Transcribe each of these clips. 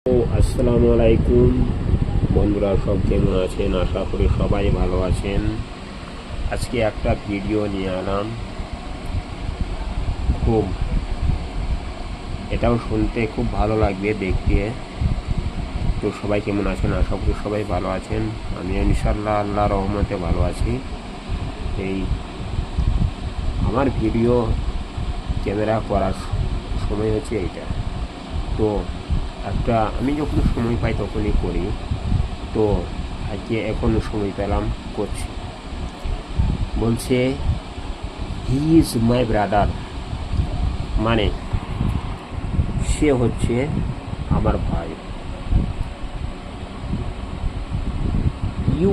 আসসালামু আলাইকুম বন্ধুরা, সব কেমন আছেন? আশা করি সবাই ভালো আছেন। আজকে একটা ভিডিও নিয়ে এলাম। খুব এটাও শুনতে খুব ভালো লাগবে, দেখতে। তো সবাই কেমন আছেন? আশা করি সবাই ভালো আছেন। আমি ইনশাআল্লাহ আল্লাহ রহমতে ভালো আছি। এই আমার ভিডিও ক্যামেরা করার সময় হচ্ছে এইটা। তো আমি যখন সময় পাই তখনই করি। তো আজকে এখন সময় পেলাম, করছি। বলছে হি ইজ মাই ব্রাদার, মানে সে হচ্ছে আমার ভাই। You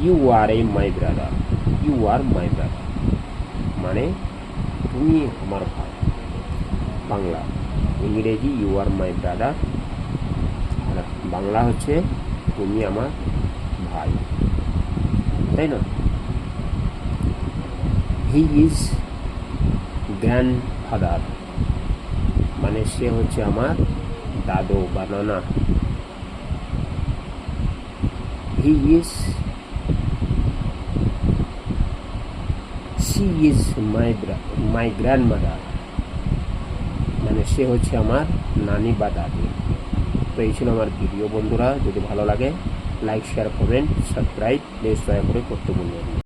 you are my brother, you are my brother, মানে তুমি আমার ভাই। বাংলা, ইংরেজি ইউ আর মাই ব্রাদার, আর বাংলা হচ্ছে তুমি আমার ভাই, তাই না? হি ইজ গ্র্যান্ডফাদার, মানে সে হচ্ছে আমার দাদু বা নানা। শি ইজ মাই গ্র্যান্ডমাদার, মানে সে হচ্ছে আমার নানি বা দাদি। তো এই ছিল আমার ভিডিও বন্ধুরা। যদি ভালো লাগে like, share, comment, subscribe please দয়া করে করতে বলবেন।